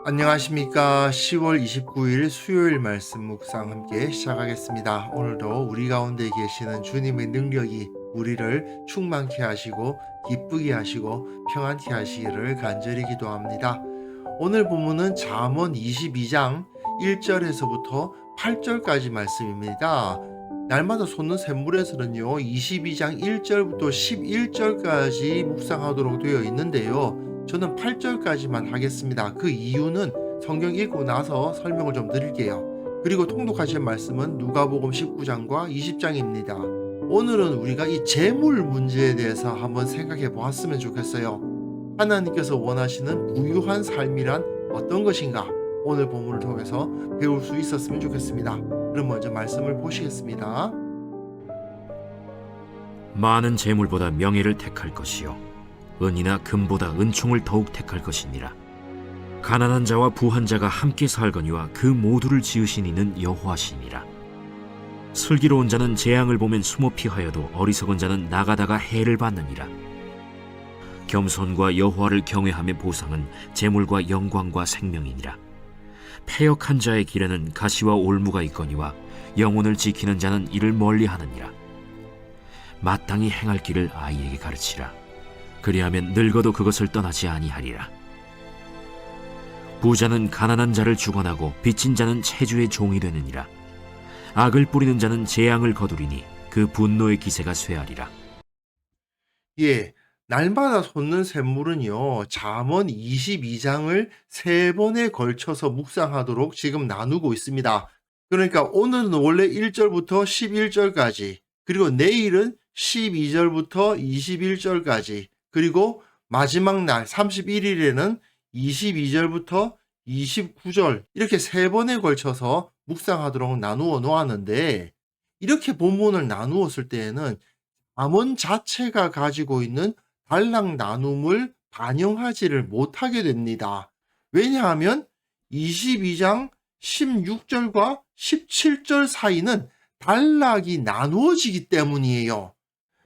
안녕하십니까. 10월 29일 수요일 말씀 묵상 함께 시작하겠습니다. 오늘도 우리 가운데 계시는 주님의 능력이 우리를 충만케 하시고 기쁘게 하시고 평안케 하시기를 간절히 기도합니다. 오늘 본문은 잠언 22장 1절에서부터 8절까지 말씀입니다. 날마다 솟는 샘물에서는요 22장 1절부터 11절까지 묵상하도록 되어 있는데요, 저는 8절까지만 하겠습니다. 그 이유는 성경 읽고 나서 설명을 좀 드릴게요. 그리고 통독하실 말씀은 누가복음 19장과 20장입니다. 오늘은 우리가 이 재물 문제에 대해서 한번 생각해 보았으면 좋겠어요. 하나님께서 원하시는 부유한 삶이란 어떤 것인가? 오늘 본문을 통해서 배울 수 있었으면 좋겠습니다. 그럼 먼저 말씀을 보시겠습니다. 많은 재물보다 명예를 택할 것이요 은이나 금보다 은총을 더욱 택할 것이니라. 가난한 자와 부한 자가 함께 살거니와 그 모두를 지으신 이는 여호와시니라. 슬기로운 자는 재앙을 보면 숨어 피하여도 어리석은 자는 나가다가 해를 받느니라. 겸손과 여호와를 경외함의 보상은 재물과 영광과 생명이니라. 패역한 자의 길에는 가시와 올무가 있거니와 영혼을 지키는 자는 이를 멀리하느니라. 마땅히 행할 길을 아이에게 가르치라. 그리하면 늙어도 그것을 떠나지 아니하리라. 부자는 가난한 자를 주관하고 빚진 자는 채주의 종이 되느니라. 악을 뿌리는 자는 재앙을 거두리니 그 분노의 기세가 쇠하리라. 날마다 솟는 샘물은요, 잠언 22장을 3번에 걸쳐서 묵상하도록 지금 나누고 있습니다. 그러니까 오늘은 원래 1절부터 11절까지, 그리고 내일은 12절부터 21절까지, 그리고 마지막 날 31일에는 22절부터 29절, 이렇게 3번에 걸쳐서 묵상하도록 나누어 놓았는데, 이렇게 본문을 나누었을 때에는 잠언 자체가 가지고 있는 단락 나눔을 반영하지를 못하게 됩니다. 왜냐하면 22장 16절과 17절 사이는 단락이 나누어지기 때문이에요.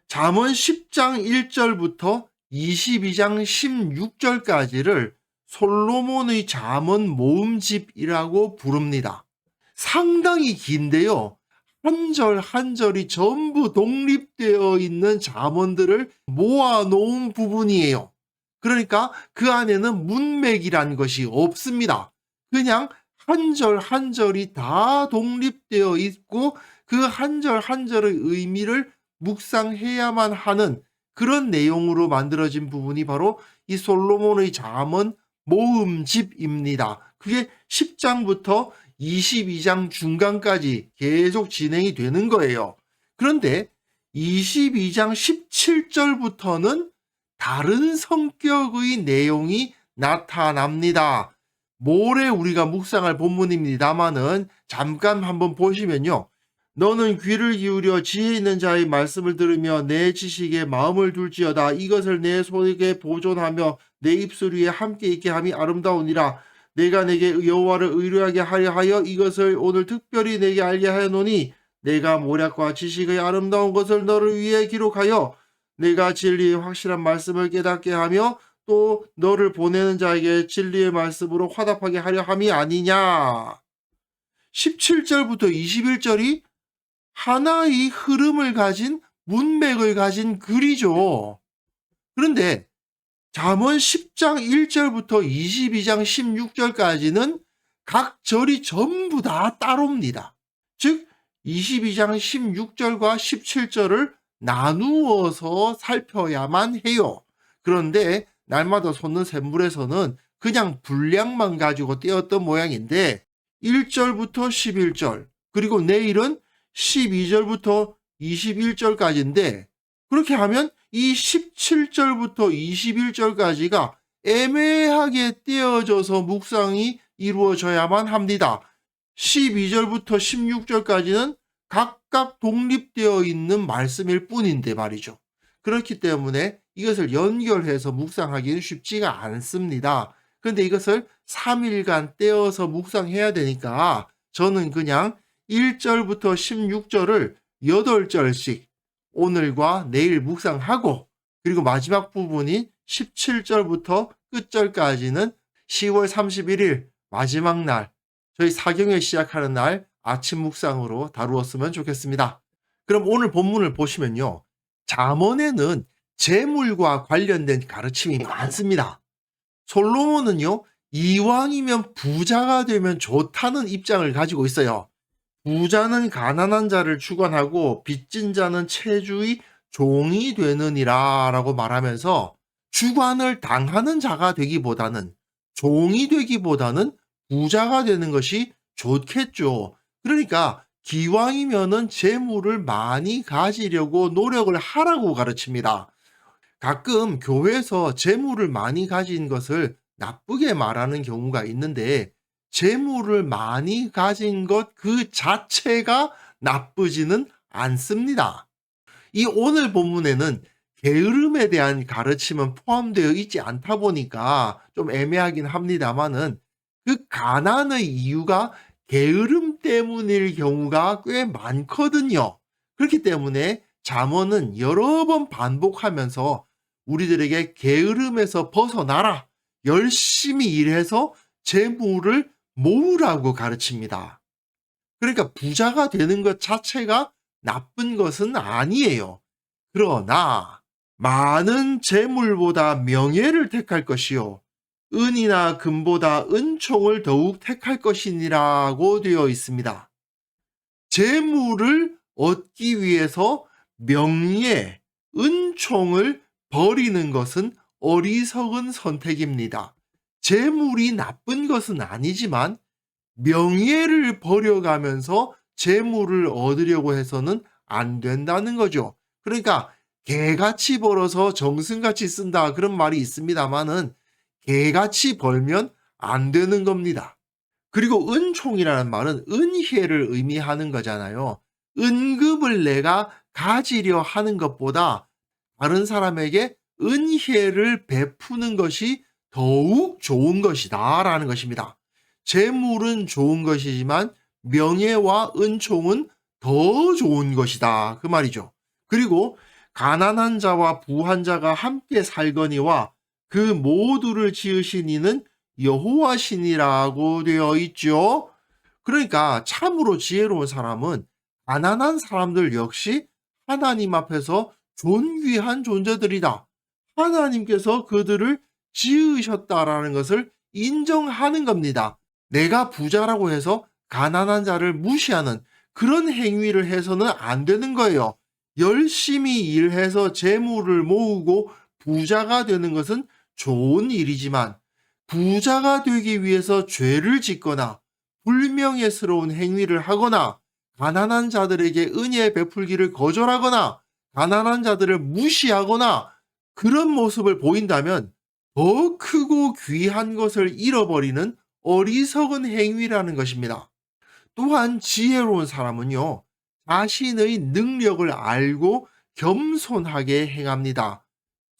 잠언 10장 1절부터 22장 16절까지를 솔로몬의 잠언 모음집이라고 부릅니다. 상당히 긴데요, 한 절 한 절이 전부 독립되어 있는 잠언들을 모아놓은 부분이에요. 그러니까 그 안에는 문맥이란 것이 없습니다. 그냥 한 절 한 절이 다 독립되어 있고 그 한 절 한 절의 의미를 묵상해야만 하는 그런 내용으로 만들어진 부분이 바로 이 솔로몬의 잠언 모음집입니다. 그게 10장부터 22장 중간까지 계속 진행이 되는 거예요. 그런데 22장 17절부터는 다른 성격의 내용이 나타납니다. 모레 우리가 묵상할 본문입니다만은 잠깐 한번 보시면요, 너는 귀를 기울여 지혜 있는 자의 말씀을 들으며 내 지식에 마음을 둘지어다. 이것을 내 손에 보존하며 내 입술 위에 함께 있게 함이 아름다우니라. 내가 내게 여호와를 의뢰하게 하려 하여 이것을 오늘 특별히 내게 알게 하였노니 내가 모략과 지식의 아름다운 것을 너를 위해 기록하여 내가 진리의 확실한 말씀을 깨닫게 하며 또 너를 보내는 자에게 진리의 말씀으로 화답하게 하려 함이 아니냐. 17절부터 21절이 하나의 흐름을 가진 문맥을 가진 글이죠. 그런데 잠언 10장 1절부터 22장 16절까지는 각 절이 전부 다 따로입니다. 즉 22장 16절과 17절을 나누어서 살펴야만 해요. 그런데 날마다 솟는 샘물에서는 그냥 분량만 가지고 떼었던 모양인데 1절부터 11절, 그리고 내일은 12절부터 21절까지인데, 그렇게 하면 이 17절부터 21절까지가 애매하게 떼어져서 묵상이 이루어져야만 합니다. 12절부터 16절까지는 각각 독립되어 있는 말씀일 뿐인데 말이죠. 그렇기 때문에 이것을 연결해서 묵상하기는 쉽지가 않습니다. 그런데 이것을 3일간 떼어서 묵상해야 되니까 저는 그냥 1절부터 16절을 8절씩 오늘과 내일 묵상하고, 그리고 마지막 부분인 17절부터 끝절까지는 10월 31일 마지막 날, 저희 사경회 시작하는 날 아침 묵상으로 다루었으면 좋겠습니다. 그럼 오늘 본문을 보시면요, 잠언에는 재물과 관련된 가르침이 많습니다. 솔로몬은요, 이왕이면 부자가 되면 좋다는 입장을 가지고 있어요. 부자는 가난한 자를 주관하고 빚진 자는 채주의 종이 되느니라 라고 말하면서, 주관을 당하는 자가 되기보다는, 종이 되기보다는 부자가 되는 것이 좋겠죠. 그러니까 기왕이면은 재물을 많이 가지려고 노력을 하라고 가르칩니다. 가끔 교회에서 재물을 많이 가진 것을 나쁘게 말하는 경우가 있는데, 재물을 많이 가진 것 그 자체가 나쁘지는 않습니다. 이 오늘 본문에는 게으름에 대한 가르침은 포함되어 있지 않다 보니까 좀 애매하긴 합니다만은, 그 가난의 이유가 게으름 때문일 경우가 꽤 많거든요. 그렇기 때문에 잠언은 여러 번 반복하면서 우리들에게 게으름에서 벗어나라, 열심히 일해서 재물을 모으라고 가르칩니다. 그러니까 부자가 되는 것 자체가 나쁜 것은 아니에요. 그러나 많은 재물보다 명예를 택할 것이요, 은이나 금보다 은총을 더욱 택할 것이니라고 되어 있습니다. 재물을 얻기 위해서 명예, 은총을 버리는 것은 어리석은 선택입니다. 재물이 나쁜 것은 아니지만 명예를 버려가면서 재물을 얻으려고 해서는 안 된다는 거죠. 그러니까 개같이 벌어서 정승같이 쓴다, 그런 말이 있습니다만은 개같이 벌면 안 되는 겁니다. 그리고 은총이라는 말은 은혜를 의미하는 거잖아요. 은급을 내가 가지려 하는 것보다 다른 사람에게 은혜를 베푸는 것이 더욱 좋은 것이다 라는 것입니다. 재물은 좋은 것이지만 명예와 은총은 더 좋은 것이다, 그 말이죠. 그리고 가난한 자와 부한 자가 함께 살거니와 그 모두를 지으신 이는 여호와시니라고 되어 있죠. 그러니까 참으로 지혜로운 사람은 가난한 사람들 역시 하나님 앞에서 존귀한 존재들이다, 하나님께서 그들을 지으셨다라는 것을 인정하는 겁니다. 내가 부자라고 해서 가난한 자를 무시하는 그런 행위를 해서는 안 되는 거예요. 열심히 일해서 재물을 모으고 부자가 되는 것은 좋은 일이지만, 부자가 되기 위해서 죄를 짓거나 불명예스러운 행위를 하거나 가난한 자들에게 은혜 베풀기를 거절하거나 가난한 자들을 무시하거나 그런 모습을 보인다면 더 크고 귀한 것을 잃어버리는 어리석은 행위라는 것입니다. 또한 지혜로운 사람은요, 자신의 능력을 알고 겸손하게 행합니다.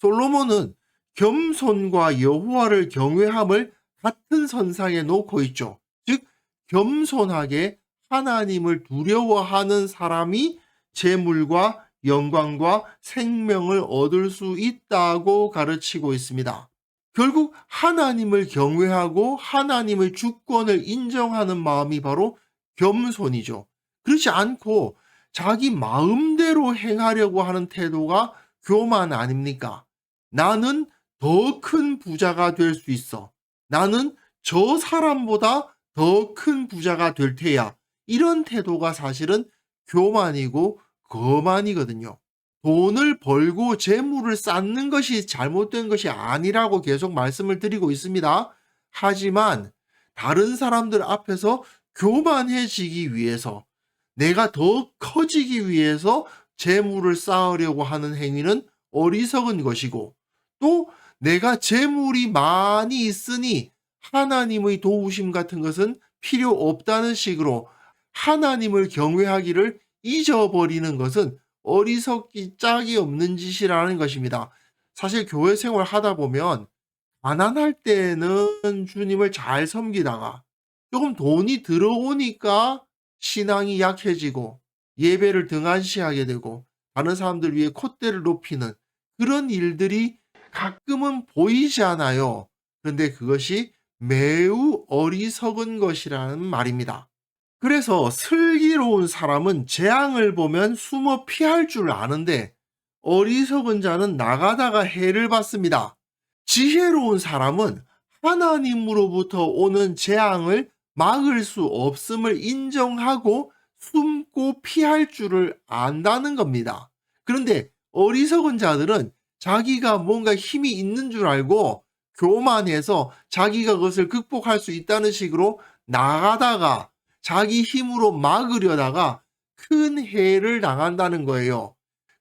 솔로몬은 겸손과 여호와를 경외함을 같은 선상에 놓고 있죠. 즉 겸손하게 하나님을 두려워하는 사람이 재물과 영광과 생명을 얻을 수 있다고 가르치고 있습니다. 결국 하나님을 경외하고 하나님의 주권을 인정하는 마음이 바로 겸손이죠. 그렇지 않고 자기 마음대로 행하려고 하는 태도가 교만 아닙니까? 나는 더 큰 부자가 될 수 있어, 나는 저 사람보다 더 큰 부자가 될 테야, 이런 태도가 사실은 교만이고 거만이거든요. 돈을 벌고 재물을 쌓는 것이 잘못된 것이 아니라고 계속 말씀을 드리고 있습니다. 하지만 다른 사람들 앞에서 교만해지기 위해서, 내가 더 커지기 위해서 재물을 쌓으려고 하는 행위는 어리석은 것이고, 또 내가 재물이 많이 있으니 하나님의 도우심 같은 것은 필요 없다는 식으로 하나님을 경외하기를 잊어버리는 것은 어리석기 짝이 없는 짓이라는 것입니다. 사실 교회 생활 하다 보면 가난할 때는 주님을 잘 섬기다가 조금 돈이 들어오니까 신앙이 약해지고 예배를 등한시하게 되고 다른 사람들 위해 콧대를 높이는 그런 일들이 가끔은 보이지 않아요. 그런데 그것이 매우 어리석은 것이라는 말입니다. 그래서 슬기로운 사람은 재앙을 보면 숨어 피할 줄 아는데 어리석은 자는 나가다가 해를 받습니다. 지혜로운 사람은 하나님으로부터 오는 재앙을 막을 수 없음을 인정하고 숨고 피할 줄을 안다는 겁니다. 그런데 어리석은 자들은 자기가 뭔가 힘이 있는 줄 알고 교만해서 자기가 그것을 극복할 수 있다는 식으로 나가다가 자기 힘으로 막으려다가 큰 해를 당한다는 거예요.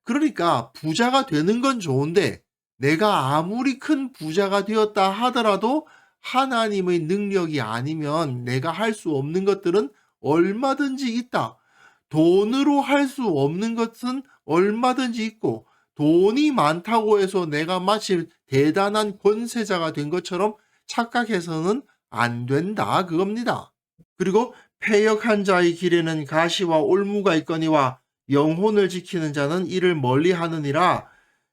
그러니까 부자가 되는 건 좋은데 내가 아무리 큰 부자가 되었다 하더라도 하나님의 능력이 아니면 내가 할 수 없는 것들은 얼마든지 있다. 돈으로 할 수 없는 것은 얼마든지 있고 돈이 많다고 해서 내가 마치 대단한 권세자가 된 것처럼 착각해서는 안 된다 그겁니다. 그리고 패역한 자의 길에는 가시와 올무가 있거니와 영혼을 지키는 자는 이를 멀리하느니라.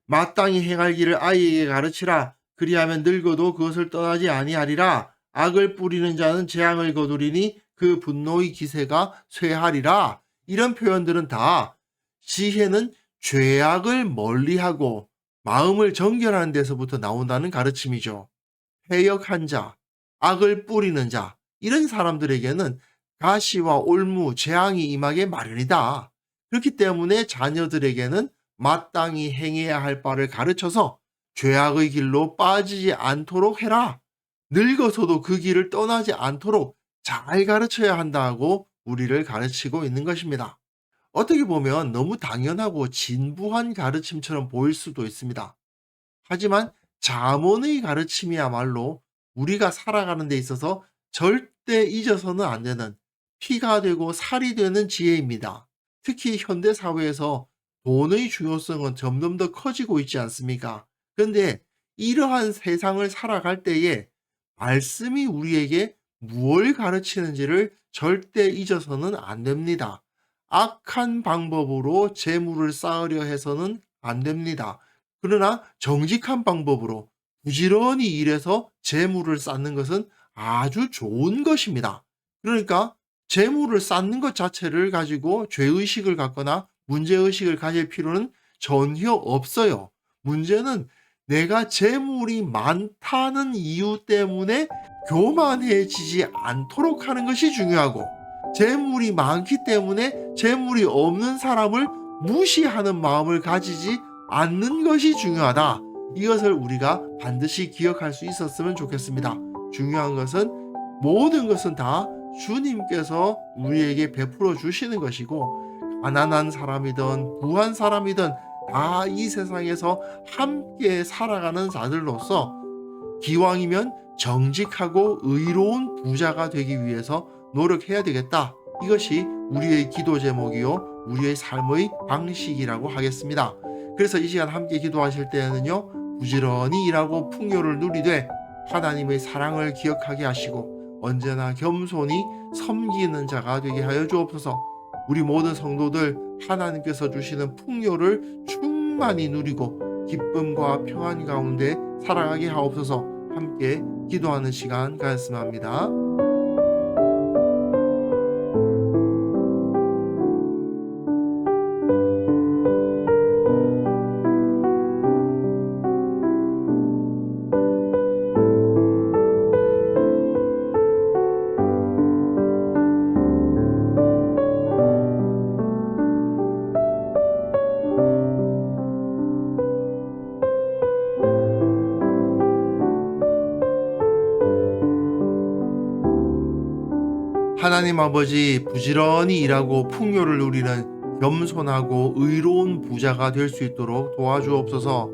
마땅히 행할 길을 아이에게 가르치라. 그리하면 늙어도 그것을 떠나지 아니하리라. 악을 뿌리는 자는 재앙을 거두리니 그 분노의 기세가 쇠하리라. 이런 표현들은 다 지혜는 죄악을 멀리하고 마음을 정결하는 데서부터 나온다는 가르침이죠. 패역한 자, 악을 뿌리는 자, 이런 사람들에게는 가시와 올무, 재앙이 임하게 마련이다. 그렇기 때문에 자녀들에게는 마땅히 행해야 할 바를 가르쳐서 죄악의 길로 빠지지 않도록 해라. 늙어서도 그 길을 떠나지 않도록 잘 가르쳐야 한다고 우리를 가르치고 있는 것입니다. 어떻게 보면 너무 당연하고 진부한 가르침처럼 보일 수도 있습니다. 하지만 잠언의 가르침이야말로 우리가 살아가는 데 있어서 절대 잊어서는 안 되는 피가 되고 살이 되는 지혜입니다. 특히 현대 사회에서 돈의 중요성은 점점 더 커지고 있지 않습니까? 그런데 이러한 세상을 살아갈 때에 말씀이 우리에게 무엇을 가르치는지를 절대 잊어서는 안 됩니다. 악한 방법으로 재물을 쌓으려 해서는 안 됩니다. 그러나 정직한 방법으로 부지런히 일해서 재물을 쌓는 것은 아주 좋은 것입니다. 그러니까 재물을 쌓는 것 자체를 가지고 죄의식을 갖거나 문제의식을 가질 필요는 전혀 없어요. 문제는 내가 재물이 많다는 이유 때문에 교만해지지 않도록 하는 것이 중요하고 재물이 많기 때문에 재물이 없는 사람을 무시하는 마음을 가지지 않는 것이 중요하다. 이것을 우리가 반드시 기억할 수 있었으면 좋겠습니다. 중요한 것은 모든 것은 다 주님께서 우리에게 베풀어 주시는 것이고 가난한 사람이든 부한 사람이든 다 이 세상에서 함께 살아가는 자들로서 기왕이면 정직하고 의로운 부자가 되기 위해서 노력해야 되겠다. 이것이 우리의 기도 제목이요 우리의 삶의 방식이라고 하겠습니다. 그래서 이 시간 함께 기도하실 때에는요 부지런히 일하고 풍요를 누리되 하나님의 사랑을 기억하게 하시고 언제나 겸손히 섬기는 자가 되게 하여 주옵소서. 우리 모든 성도들 하나님께서 주시는 풍요를 충만히 누리고 기쁨과 평안 가운데 살아가게 하옵소서. 함께 기도하는 시간 가졌으면 합니다. 하나님 아버지, 부지런히 일하고 풍요를 누리는 겸손하고 의로운 부자가 될 수 있도록 도와주옵소서.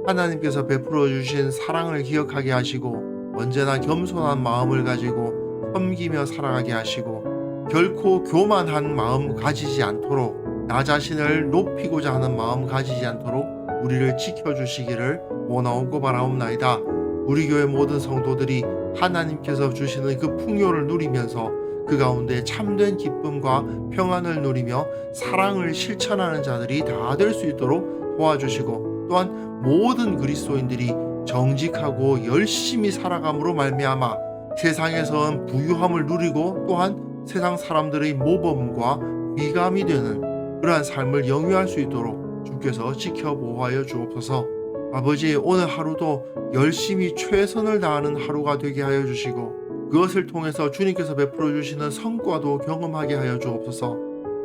하나님께서 베풀어 주신 사랑을 기억하게 하시고 언제나 겸손한 마음을 가지고 섬기며 살아가게 하시고 결코 교만한 마음 가지지 않도록 나 자신을 높이고자 하는 마음 가지지 않도록 우리를 지켜주시기를 원하옵고 바라옵나이다. 우리 교회 모든 성도들이 하나님께서 주시는 그 풍요를 누리면서 그 가운데 참된 기쁨과 평안을 누리며 사랑을 실천하는 자들이 다 될 수 있도록 도와주시고 또한 모든 그리스도인들이 정직하고 열심히 살아감으로 말미암아 세상에선 부유함을 누리고 또한 세상 사람들의 모범과 위감이 되는 그러한 삶을 영위할 수 있도록 주께서 지켜보호하여 주옵소서. 아버지, 오늘 하루도 열심히 최선을 다하는 하루가 되게 하여 주시고 그것을 통해서 주님께서 베풀어 주시는 성과도 경험하게 하여 주옵소서.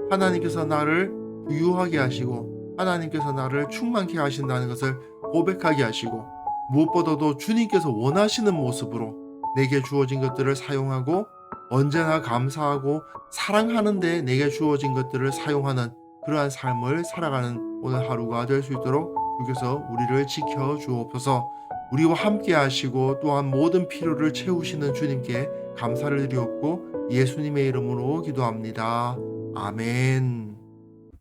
하나님께서 나를 부유하게 하시고 하나님께서 나를 충만케 하신다는 것을 고백하게 하시고 무엇보다도 주님께서 원하시는 모습으로 내게 주어진 것들을 사용하고 언제나 감사하고 사랑하는데 내게 주어진 것들을 사용하는 그러한 삶을 살아가는 오늘 하루가 될 수 있도록 주께서 우리를 지켜 주옵소서. 우리와 함께 하시고 또한 모든 필요를 채우시는 주님께 감사를 드리옵고 예수님의 이름으로 기도합니다. 아멘.